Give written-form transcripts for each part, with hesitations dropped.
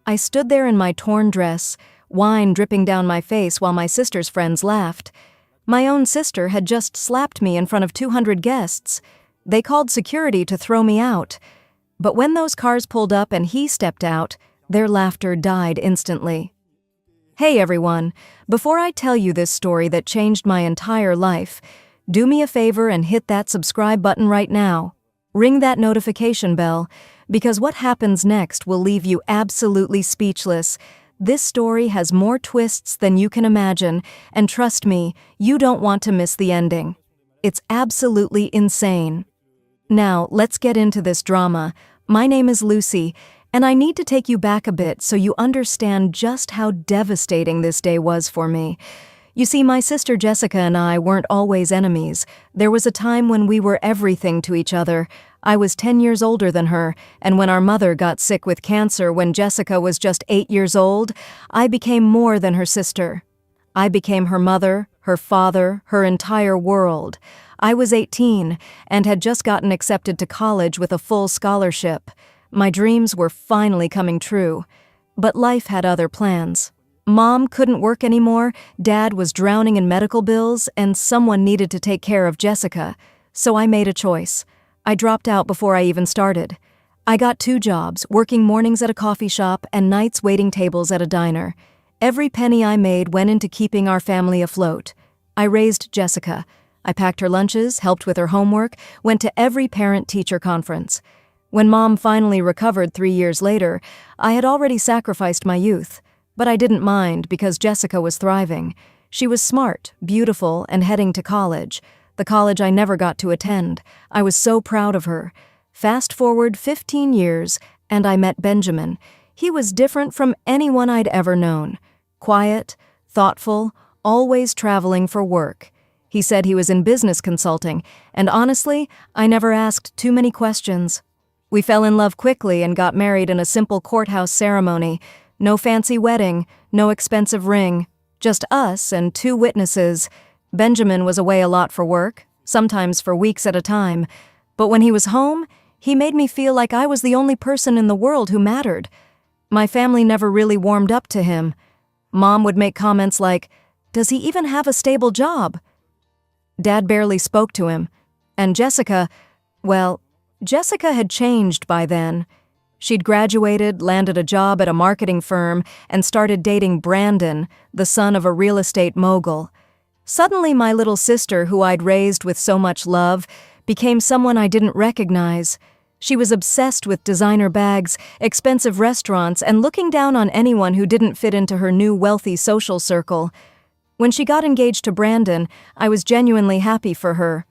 I stood there in my torn dress, wine dripping down my face while my sister's friends laughed. My own sister had just slapped me in front of 200 guests. They called security to throw me out. But when those cars pulled up and he stepped out, their laughter died instantly. Hey everyone, before I tell you this story that changed my entire life, do me a favor and hit that subscribe button right now. Ring that notification bell, because what happens next will leave you absolutely speechless. This story has more twists than you can imagine, and trust me, you don't want to miss the ending. It's absolutely insane. Now, let's get into this drama. My name is Lucy, and I need to take you back a bit so you understand just how devastating this day was for me. You see, my sister Jessica and I weren't always enemies. There was a time when we were everything to each other. I was 10 years older than her, and when our mother got sick with cancer when Jessica was just 8 years old, I became more than her sister. I became her mother, her father, her entire world. I was 18 and had just gotten accepted to college with a full scholarship. My dreams were finally coming true. But life had other plans. Mom couldn't work anymore, Dad was drowning in medical bills, and someone needed to take care of Jessica. So I made a choice. I dropped out before I even started. I got 2 jobs, working mornings at a coffee shop and nights waiting tables at a diner. Every penny I made went into keeping our family afloat. I raised Jessica. I packed her lunches, helped with her homework, went to every parent-teacher conference. When Mom finally recovered 3 years later, I had already sacrificed my youth. But I didn't mind because Jessica was thriving. She was smart, beautiful, and heading to college. The college I never got to attend. I was so proud of her. Fast forward 15 years, and I met Benjamin. He was different from anyone I'd ever known. Quiet, thoughtful, always traveling for work. He said he was in business consulting, and honestly, I never asked too many questions. We fell in love quickly and got married in a simple courthouse ceremony. No fancy wedding, no expensive ring, just us and 2 witnesses. Benjamin was away a lot for work, sometimes for weeks at a time. But when he was home, he made me feel like I was the only person in the world who mattered. My family never really warmed up to him. Mom would make comments like, "Does he even have a stable job?" Dad barely spoke to him. And Jessica had changed by then. She'd graduated, landed a job at a marketing firm, and started dating Brandon, the son of a real estate mogul. Suddenly, my little sister, who I'd raised with so much love, became someone I didn't recognize. She was obsessed with designer bags, expensive restaurants, and looking down on anyone who didn't fit into her new wealthy social circle. When she got engaged to Brandon, I was genuinely happy for her.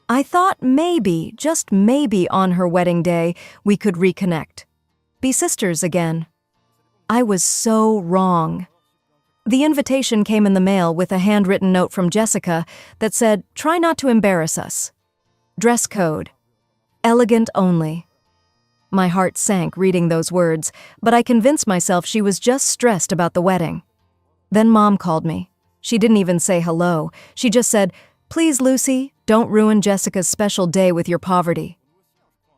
I thought maybe, just maybe on her wedding day, we could reconnect. Be sisters again. I was so wrong. The invitation came in the mail with a handwritten note from Jessica that said, "Try not to embarrass us. Dress code. Elegant only." My heart sank reading those words, but I convinced myself she was just stressed about the wedding. Then Mom called me. She didn't even say hello. She just said, "Please, Lucy, don't ruin Jessica's special day with your poverty."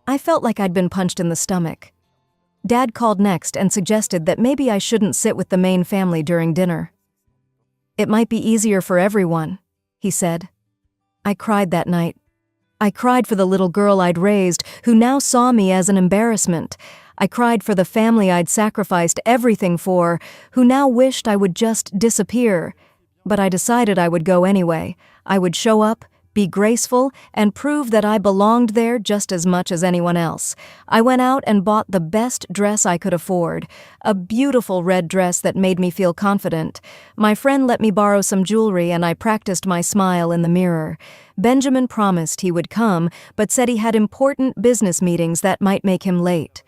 I felt like I'd been punched in the stomach. Dad called next and suggested that maybe I shouldn't sit with the main family during dinner. "It might be easier for everyone," he said. I cried that night. I cried for the little girl I'd raised, who now saw me as an embarrassment. I cried for the family I'd sacrificed everything for, who now wished I would just disappear. But I decided I would go anyway. I would show up, be graceful, and prove that I belonged there just as much as anyone else. I went out and bought the best dress I could afford, a beautiful red dress that made me feel confident. My friend let me borrow some jewelry and I practiced my smile in the mirror. Benjamin promised he would come, but said he had important business meetings that might make him late.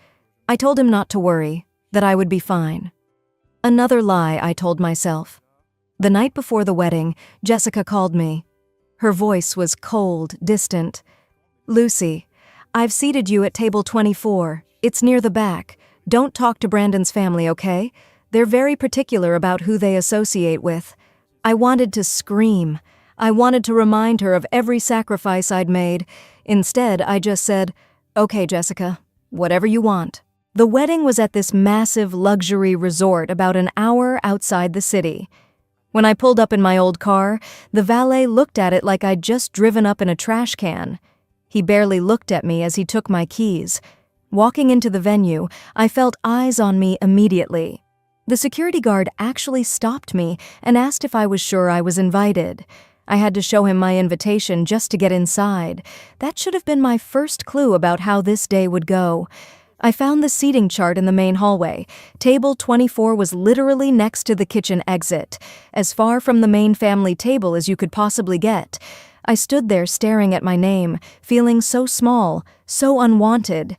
I told him not to worry, that I would be fine. Another lie I told myself. The night before the wedding, Jessica called me. Her voice was cold, distant. "Lucy, I've seated you at table 24. It's near the back. Don't talk to Brandon's family, okay? They're very particular about who they associate with." I wanted to scream. I wanted to remind her of every sacrifice I'd made. Instead, I just said, "Okay, Jessica, whatever you want." The wedding was at this massive luxury resort about an hour outside the city. When I pulled up in my old car, the valet looked at it like I'd just driven up in a trash can. He barely looked at me as he took my keys. Walking into the venue, I felt eyes on me immediately. The security guard actually stopped me and asked if I was sure I was invited. I had to show him my invitation just to get inside. That should have been my first clue about how this day would go. I found the seating chart in the main hallway. Table 24 was literally next to the kitchen exit, as far from the main family table as you could possibly get. I stood there staring at my name, feeling so small, so unwanted.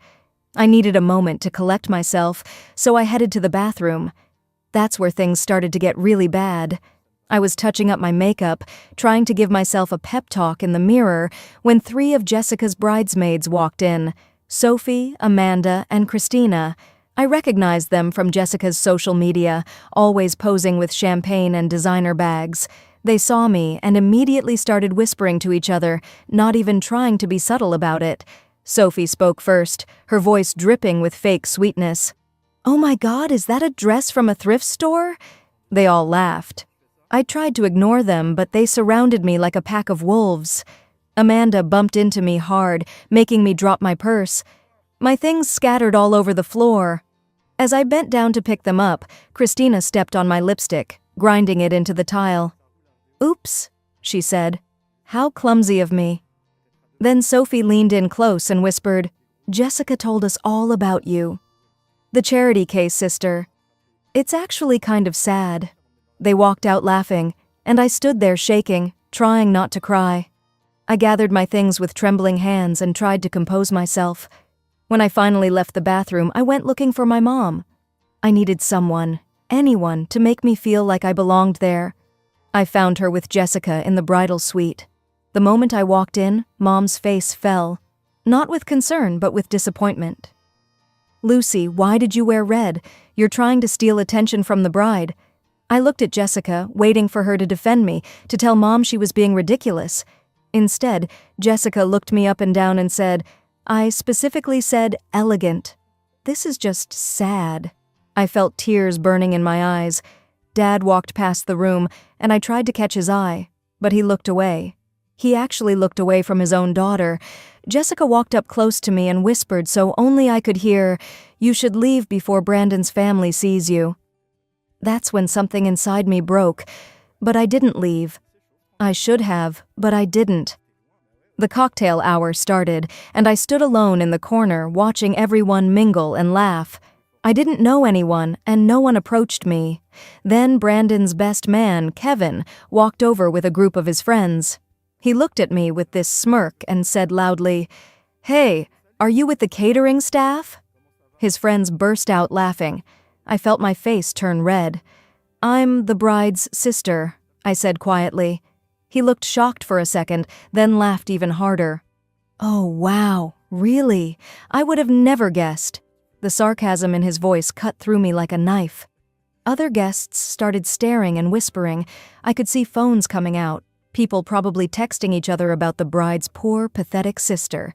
I needed a moment to collect myself, so I headed to the bathroom. That's where things started to get really bad. I was touching up my makeup, trying to give myself a pep talk in the mirror, when 3 of Jessica's bridesmaids walked in. Sophie, Amanda, and Christina. I recognized them from Jessica's social media, always posing with champagne and designer bags. They saw me and immediately started whispering to each other, not even trying to be subtle about it. Sophie spoke first, her voice dripping with fake sweetness. "Oh my God, is that a dress from a thrift store?" They all laughed. I tried to ignore them, but they surrounded me like a pack of wolves. Amanda bumped into me hard, making me drop my purse. My things scattered all over the floor. As I bent down to pick them up, Christina stepped on my lipstick, grinding it into the tile. "Oops," she said. "How clumsy of me." Then Sophie leaned in close and whispered, "Jessica told us all about you." "The charity case, sister. It's actually kind of sad." They walked out laughing, and I stood there shaking, trying not to cry. I gathered my things with trembling hands and tried to compose myself. When I finally left the bathroom, I went looking for my mom. I needed someone, anyone, to make me feel like I belonged there. I found her with Jessica in the bridal suite. The moment I walked in, Mom's face fell. Not with concern, but with disappointment. "Lucy, why did you wear red? You're trying to steal attention from the bride." I looked at Jessica, waiting for her to defend me, to tell Mom she was being ridiculous. Instead, Jessica looked me up and down and said, "I specifically said elegant. This is just sad." I felt tears burning in my eyes. Dad walked past the room, and I tried to catch his eye, but he looked away. He actually looked away from his own daughter. Jessica walked up close to me and whispered so only I could hear, "You should leave before Brandon's family sees you." That's when something inside me broke, but I didn't leave. I should have, but I didn't. The cocktail hour started, and I stood alone in the corner watching everyone mingle and laugh. I didn't know anyone, and no one approached me. Then Brandon's best man, Kevin, walked over with a group of his friends. He looked at me with this smirk and said loudly, "Hey, are you with the catering staff?" His friends burst out laughing. I felt my face turn red. "I'm the bride's sister," I said quietly. He looked shocked for a second, then laughed even harder. "Oh, wow, really? I would have never guessed." The sarcasm in his voice cut through me like a knife. Other guests started staring and whispering. I could see phones coming out, people probably texting each other about the bride's poor, pathetic sister.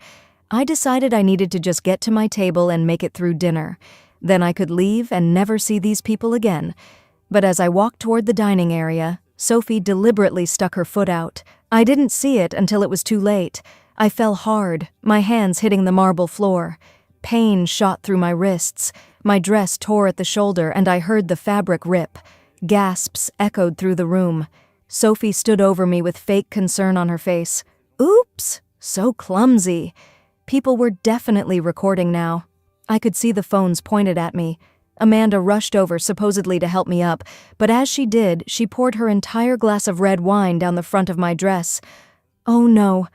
I decided I needed to just get to my table and make it through dinner. Then I could leave and never see these people again. But as I walked toward the dining area, Sophie deliberately stuck her foot out. I didn't see it until it was too late. I fell hard, my hands hitting the marble floor. Pain shot through my wrists. My dress tore at the shoulder and I heard the fabric rip. Gasps echoed through the room. Sophie stood over me with fake concern on her face. "Oops, so clumsy." People were definitely recording now. I could see the phones pointed at me. Amanda rushed over supposedly to help me up, but as she did, she poured her entire glass of red wine down the front of my dress. "Oh no.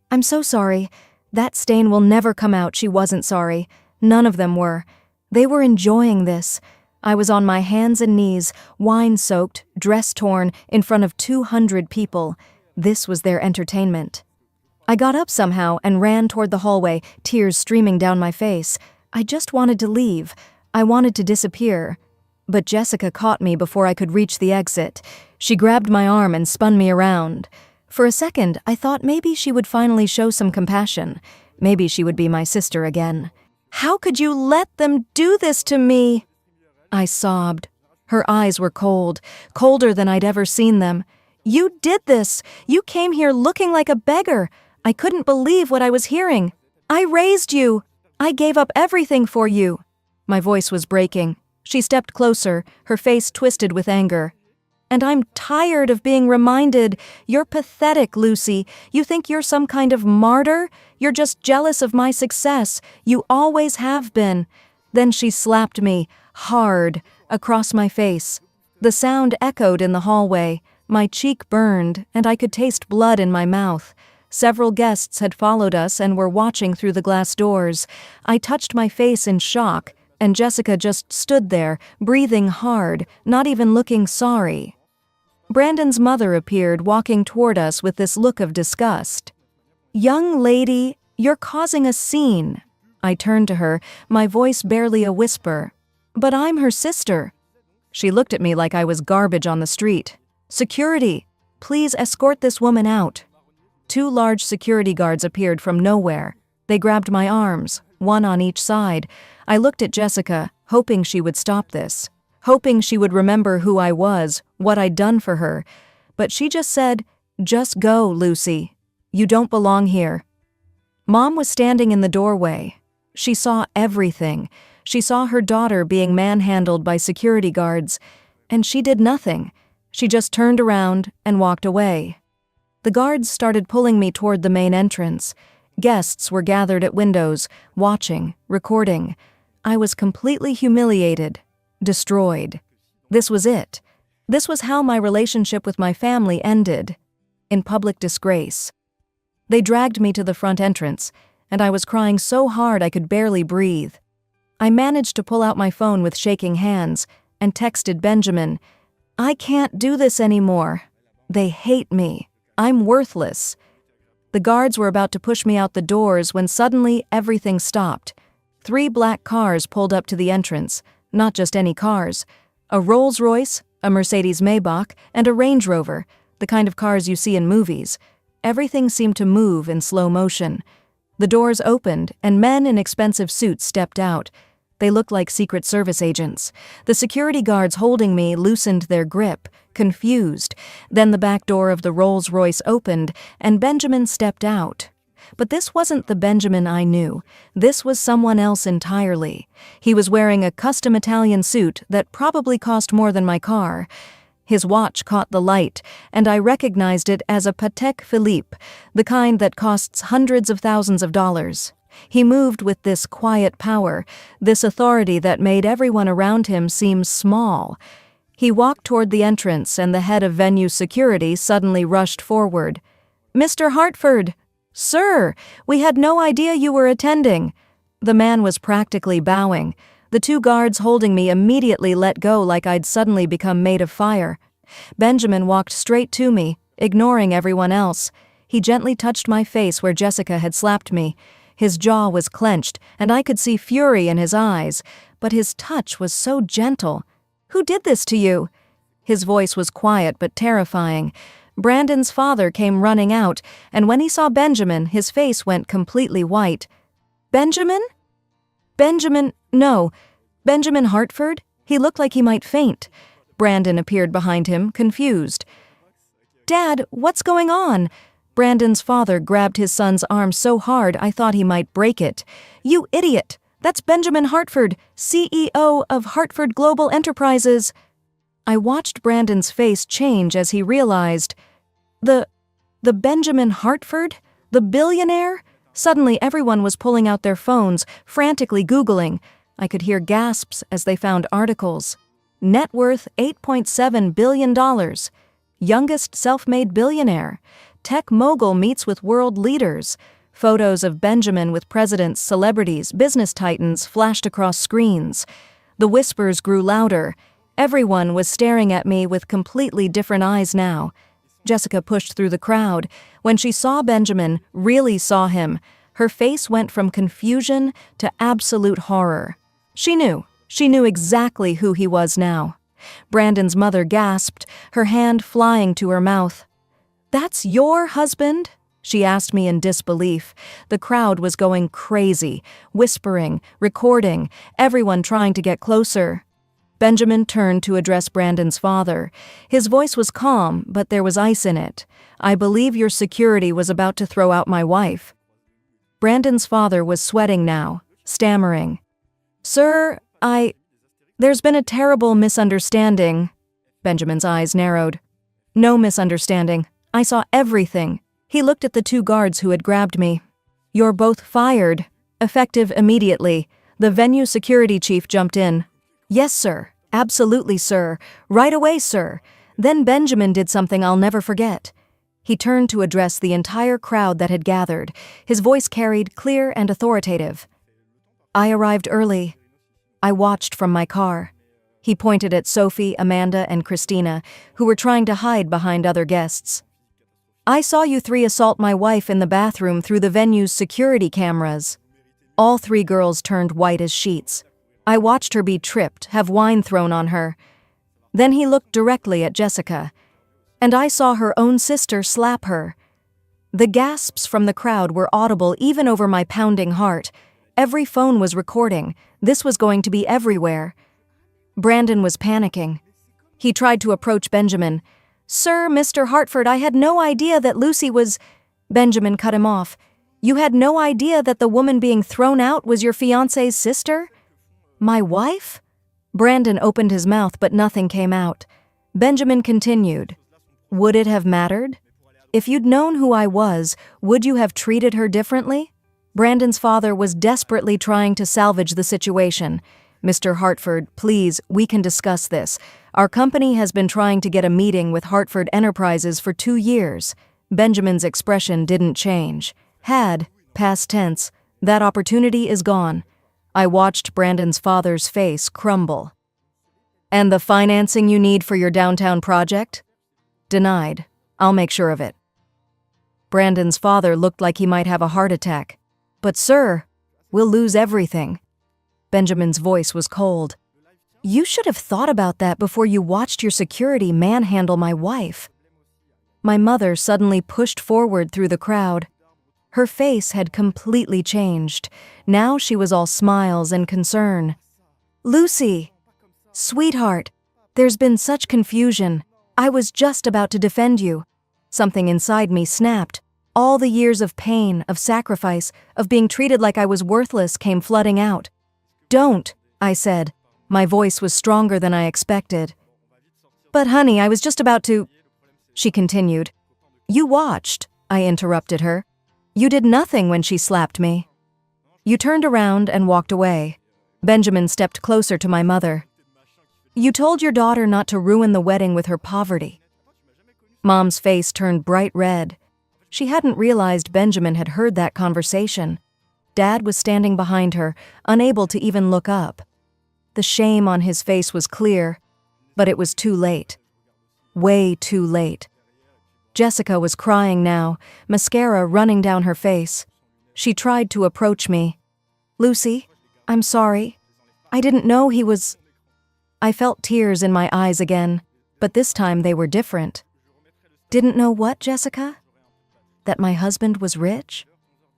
I'm so sorry. That stain will never come out." She wasn't sorry. None of them were. They were enjoying this. I was on my hands and knees, wine-soaked, dress torn, in front of 200 people. This was their entertainment. I got up somehow and ran toward the hallway, tears streaming down my face. I just wanted to leave. I wanted to disappear. But Jessica caught me before I could reach the exit. She grabbed my arm and spun me around. For a second, I thought maybe she would finally show some compassion. Maybe she would be my sister again. How could you let them do this to me?" I sobbed. Her eyes were cold, colder than I'd ever seen them. "You did this! You came here looking like a beggar! I couldn't believe what I was hearing! I raised you! I gave up everything for you!" My voice was breaking. She stepped closer, her face twisted with anger. "And I'm tired of being reminded. You're pathetic, Lucy. You think you're some kind of martyr? You're just jealous of my success. You always have been." Then she slapped me, hard, across my face. The sound echoed in the hallway. My cheek burned, and I could taste blood in my mouth. Several guests had followed us and were watching through the glass doors. I touched my face in shock, and Jessica just stood there, breathing hard, not even looking sorry. Brandon's mother appeared, walking toward us with this look of disgust. "Young lady, you're causing a scene." I turned to her, my voice barely a whisper. "But I'm her sister." She looked at me like I was garbage on the street. "Security, please escort this woman out." 2 large security guards appeared from nowhere. They grabbed my arms, one on each side. I looked at Jessica, hoping she would stop this, hoping she would remember who I was, what I'd done for her. But she just said, "Just go, Lucy. You don't belong here." Mom was standing in the doorway. She saw everything. She saw her daughter being manhandled by security guards, and she did nothing. She just turned around and walked away. The guards started pulling me toward the main entrance. Guests were gathered at windows, watching, recording. I was completely humiliated, destroyed. This was it. This was how my relationship with my family ended, in public disgrace. They dragged me to the front entrance, and I was crying so hard I could barely breathe. I managed to pull out my phone with shaking hands and texted Benjamin, "I can't do this anymore. They hate me. I'm worthless." The guards were about to push me out the doors when suddenly everything stopped. 3 black cars pulled up to the entrance, not just any cars. A Rolls-Royce, a Mercedes Maybach, and a Range Rover, the kind of cars you see in movies. Everything seemed to move in slow motion. The doors opened, and men in expensive suits stepped out. They looked like Secret Service agents. The security guards holding me loosened their grip, confused. Then the back door of the Rolls-Royce opened, and Benjamin stepped out. But this wasn't the Benjamin I knew. This was someone else entirely. He was wearing a custom Italian suit that probably cost more than my car. His watch caught the light, and I recognized it as a Patek Philippe, the kind that costs hundreds of thousands of dollars. He moved with this quiet power, this authority that made everyone around him seem small. He walked toward the entrance, and the head of venue security suddenly rushed forward. "Mr. Hartford!" "Sir, we had no idea you were attending." The man was practically bowing. The 2 guards holding me immediately let go like I'd suddenly become made of fire. Benjamin walked straight to me, ignoring everyone else. He gently touched my face where Jessica had slapped me. His jaw was clenched, and I could see fury in his eyes, but his touch was so gentle. "Who did this to you?" His voice was quiet but terrifying. Brandon's father came running out, and when he saw Benjamin, his face went completely white. "Benjamin? No. Benjamin Hartford? He looked like he might faint." Brandon appeared behind him, confused. "Dad, what's going on?" Brandon's father grabbed his son's arm so hard I thought he might break it. "You idiot! That's Benjamin Hartford, CEO of Hartford Global Enterprises." I watched Brandon's face change as he realized, The Benjamin Hartford? The billionaire? Suddenly everyone was pulling out their phones, frantically Googling. I could hear gasps as they found articles. Net worth $8.7 billion. Youngest self-made billionaire. Tech mogul meets with world leaders. Photos of Benjamin with presidents, celebrities, business titans flashed across screens. The whispers grew louder. Everyone was staring at me with completely different eyes now. Jessica pushed through the crowd. When she saw Benjamin, really saw him, her face went from confusion to absolute horror. She knew exactly who he was now. Brandon's mother gasped, her hand flying to her mouth. "That's your husband?" She asked me in disbelief. The crowd was going crazy, whispering, recording, everyone trying to get closer. Benjamin turned to address Brandon's father. His voice was calm, but there was ice in it. "I believe your security was about to throw out my wife." Brandon's father was sweating now, stammering. "Sir, there's been a terrible misunderstanding." Benjamin's eyes narrowed. "No misunderstanding. I saw everything." He looked at the two guards who had grabbed me. "You're both fired. Effective immediately." The venue security chief jumped in. "Yes, sir. Absolutely, sir. Right away, sir." Then Benjamin did something I'll never forget. He turned to address the entire crowd that had gathered. His voice carried, clear and authoritative. "I arrived early. I watched from my car." He pointed at Sophie, Amanda, and Christina, who were trying to hide behind other guests. "I saw you three assault my wife in the bathroom through the venue's security cameras." All three girls turned white as sheets. "I watched her be tripped, have wine thrown on her." Then he looked directly at Jessica. "And I saw her own sister slap her." The gasps from the crowd were audible even over my pounding heart. Every phone was recording. This was going to be everywhere. Brandon was panicking. He tried to approach Benjamin. "Sir, Mr. Hartford, I had no idea that Lucy was—" Benjamin cut him off. "You had no idea that the woman being thrown out was your fiancé's sister?" "My wife?" Brandon opened his mouth, but nothing came out. Benjamin continued. "Would it have mattered? If you'd known who I was, would you have treated her differently?" Brandon's father was desperately trying to salvage the situation. "Mr. Hartford, please, we can discuss this. Our company has been trying to get a meeting with Hartford Enterprises for 2 years. Benjamin's expression didn't change. "Had, past tense. That opportunity is gone." I watched Brandon's father's face crumble. "And the financing you need for your downtown project?" "Denied. I'll make sure of it." Brandon's father looked like he might have a heart attack. "But sir, we'll lose everything." Benjamin's voice was cold. "You should have thought about that before you watched your security manhandle my wife." My mother suddenly pushed forward through the crowd. Her face had completely changed. Now she was all smiles and concern. "Lucy, sweetheart, there's been such confusion. I was just about to defend you." Something inside me snapped. All the years of pain, of sacrifice, of being treated like I was worthless came flooding out. "Don't," I said. My voice was stronger than I expected. "But honey, I was just about to—" She continued. "You watched," I interrupted her. "You did nothing when she slapped me." You turned around and walked away. Benjamin stepped closer to my mother. "You told your daughter not to ruin the wedding with her poverty." Mom's face turned bright red. She hadn't realized Benjamin had heard that conversation. Dad was standing behind her, unable to even look up. The shame on his face was clear, but it was too late. Way too late. Jessica was crying now, mascara running down her face. She tried to approach me. "Lucy, I'm sorry. I didn't know he was—" I felt tears in my eyes again, but this time they were different. "Didn't know what, Jessica?" "That my husband was rich?"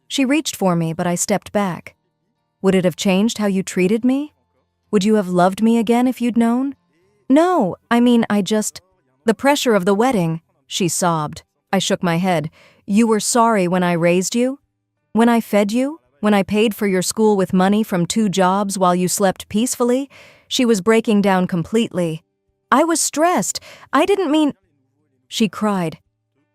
She reached for me, but I stepped back. "Would it have changed how you treated me? Would you have loved me again if you'd known?" "No, I mean, the pressure of the wedding," she sobbed. I shook my head. "You were sorry when I raised you? When I fed you? When I paid for your school with money from 2 jobs while you slept peacefully?" She was breaking down completely. "I was stressed. I didn't mean—" She cried.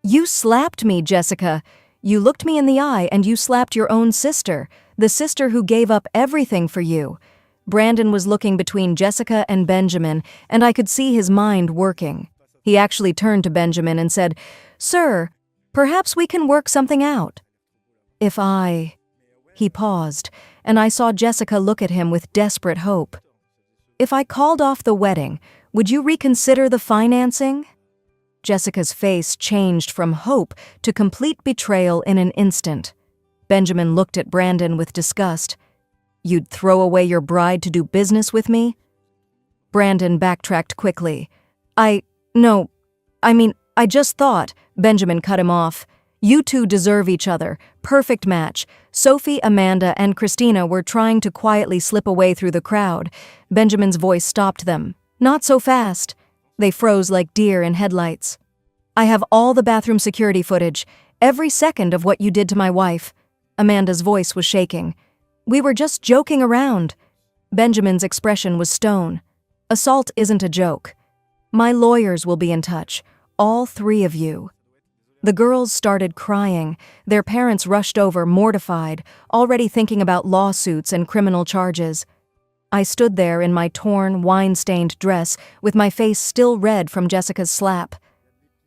"You slapped me, Jessica. You looked me in the eye and you slapped your own sister, the sister who gave up everything for you." Brandon was looking between Jessica and Benjamin, and I could see his mind working. He actually turned to Benjamin and said, "Sir, perhaps we can work something out." He paused, and I saw Jessica look at him with desperate hope. "If I called off the wedding, would you reconsider the financing?" Jessica's face changed from hope to complete betrayal in an instant. Benjamin looked at Brandon with disgust. "You'd throw away your bride to do business with me?" Brandon backtracked quickly. I just thought," Benjamin cut him off. You two deserve each other. Perfect match. Sophie, Amanda, and Christina were trying to quietly slip away through the crowd. Benjamin's voice stopped them. Not so fast. They froze like deer in headlights. I have all the bathroom security footage, every second of what you did to my wife. Amanda's voice was shaking. We were just joking around. Benjamin's expression was stone. Assault isn't a joke. My lawyers will be in touch, all three of you. The girls started crying. Their parents rushed over, mortified, already thinking about lawsuits and criminal charges. I stood there in my torn, wine-stained dress, with my face still red from Jessica's slap.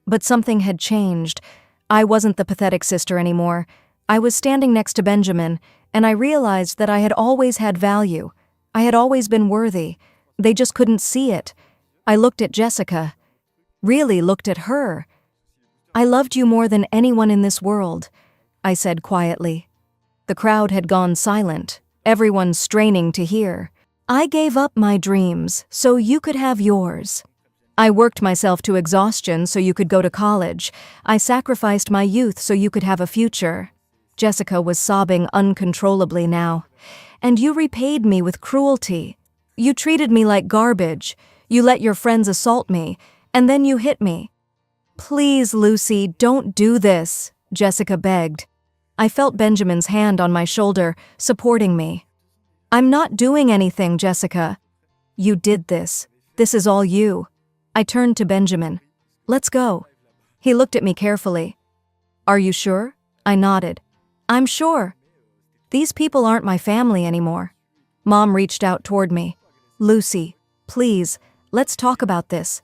But something had changed. I wasn't the pathetic sister anymore. I was standing next to Benjamin, and I realized that I had always had value. I had always been worthy. They just couldn't see it. I looked at Jessica. Really looked at her. I loved you more than anyone in this world, I said quietly. The crowd had gone silent, everyone straining to hear. I gave up my dreams so you could have yours. I worked myself to exhaustion so you could go to college. I sacrificed my youth so you could have a future. Jessica was sobbing uncontrollably now. And you repaid me with cruelty. You treated me like garbage. You let your friends assault me, and then you hit me. Please, Lucy, don't do this, Jessica begged. I felt Benjamin's hand on my shoulder, supporting me. I'm not doing anything, Jessica. You did this. This is all you. I turned to Benjamin. Let's go. He looked at me carefully. Are you sure? I nodded. I'm sure. These people aren't my family anymore. Mom reached out toward me. Lucy, please, let's talk about this.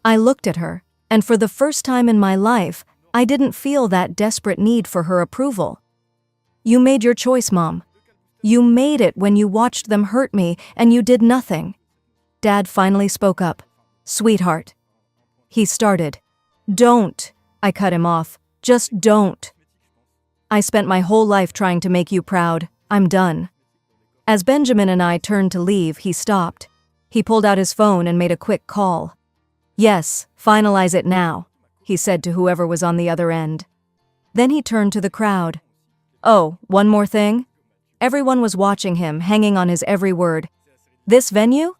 I looked at her, and for the first time in my life, I didn't feel that desperate need for her approval. You made your choice, Mom. You made it when you watched them hurt me, and you did nothing. Dad finally spoke up. Sweetheart. He started. Don't. I cut him off. Just don't. I spent my whole life trying to make you proud. I'm done. As Benjamin and I turned to leave, he stopped. He pulled out his phone and made a quick call. Yes, finalize it now, he said to whoever was on the other end. Then he turned to the crowd. Oh, one more thing? Everyone was watching him, hanging on his every word. This venue?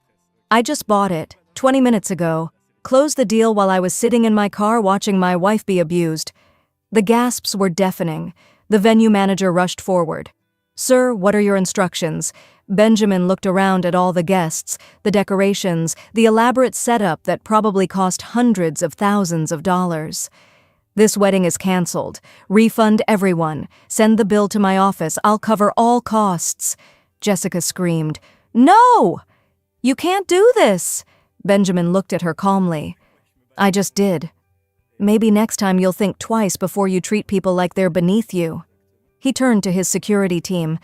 I just bought it, 20 minutes ago. Closed the deal while I was sitting in my car watching my wife be abused. The gasps were deafening. The venue manager rushed forward. Sir, what are your instructions? Benjamin looked around at all the guests, the decorations, the elaborate setup that probably cost hundreds of thousands of dollars. This wedding is canceled. Refund everyone. Send the bill to my office. I'll cover all costs. Jessica screamed. No! You can't do this! Benjamin looked at her calmly. I just did. Maybe next time you'll think twice before you treat people like they're beneath you. He turned to his security team.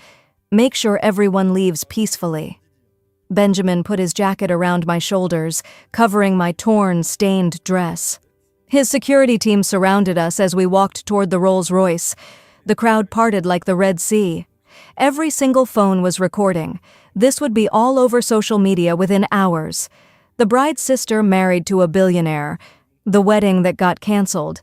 Make sure everyone leaves peacefully. Benjamin put his jacket around my shoulders, covering my torn, stained dress. His security team surrounded us as we walked toward the Rolls-Royce. The crowd parted like the Red Sea. Every single phone was recording. This would be all over social media within hours. The bride's sister married to a billionaire. The wedding that got canceled.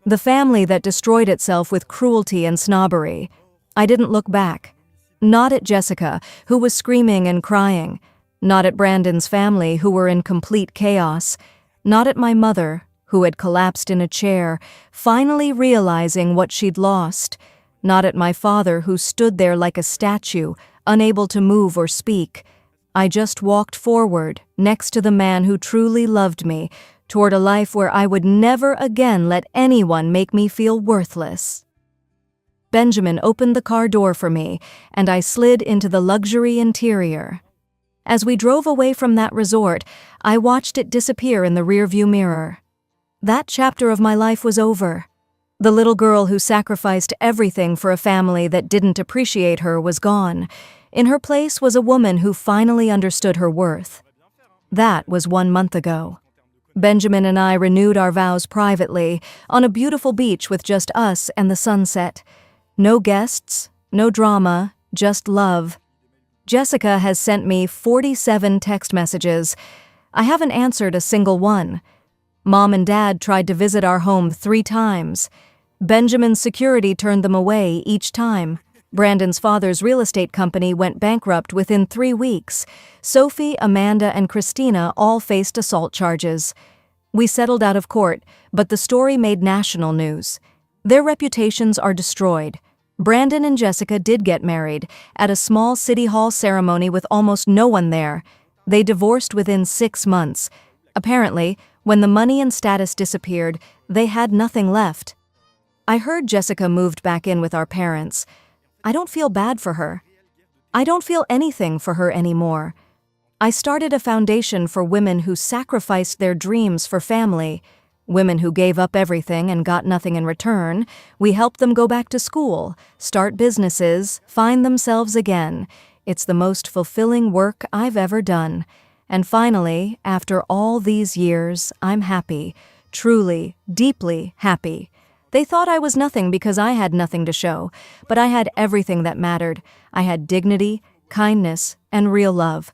The family that destroyed itself with cruelty and snobbery. I didn't look back. Not at Jessica, who was screaming and crying. Not at Brandon's family, who were in complete chaos. Not at my mother, who had collapsed in a chair, finally realizing what she'd lost. Not at my father, who stood there like a statue, unable to move or speak. I just walked forward, next to the man who truly loved me, toward a life where I would never again let anyone make me feel worthless. Benjamin opened the car door for me, and I slid into the luxury interior. As we drove away from that resort, I watched it disappear in the rearview mirror. That chapter of my life was over. The little girl who sacrificed everything for a family that didn't appreciate her was gone. In her place was a woman who finally understood her worth. That was 1 month ago. Benjamin and I renewed our vows privately, on a beautiful beach with just us and the sunset. No guests, no drama, just love. Jessica has sent me 47 text messages. I haven't answered a single one. Mom and Dad tried to visit our home 3 times. Benjamin's security turned them away each time. Brandon's father's real estate company went bankrupt within 3 weeks. Sophie, Amanda, and Christina all faced assault charges. We settled out of court, but the story made national news. Their reputations are destroyed. Brandon and Jessica did get married at a small city hall ceremony with almost no one there. They divorced within 6 months. Apparently, when the money and status disappeared, they had nothing left. I heard Jessica moved back in with our parents. I don't feel bad for her. I don't feel anything for her anymore. I started a foundation for women who sacrificed their dreams for family. Women who gave up everything and got nothing in return. We helped them go back to school, start businesses, find themselves again. It's the most fulfilling work I've ever done. And finally, after all these years, I'm happy. Truly, deeply happy. They thought I was nothing because I had nothing to show, but I had everything that mattered. I had dignity, kindness, and real love.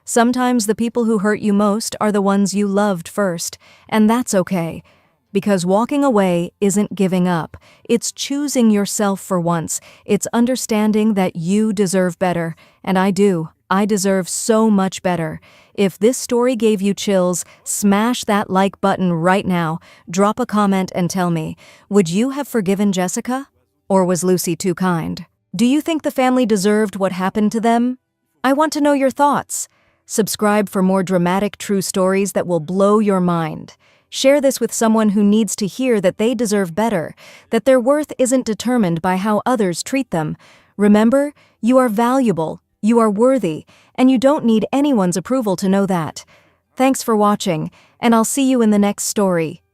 Sometimes the people who hurt you most are the ones you loved first, and that's okay. Because walking away isn't giving up. It's choosing yourself for once. It's understanding that you deserve better, and I do. I deserve so much better. If this story gave you chills, smash that like button right now. Drop a comment and tell me, would you have forgiven Jessica? Or was Lucy too kind? Do you think the family deserved what happened to them? I want to know your thoughts. Subscribe for more dramatic true stories that will blow your mind. Share this with someone who needs to hear that they deserve better, that their worth isn't determined by how others treat them. Remember, you are valuable. You are worthy, and you don't need anyone's approval to know that. Thanks for watching, and I'll see you in the next story.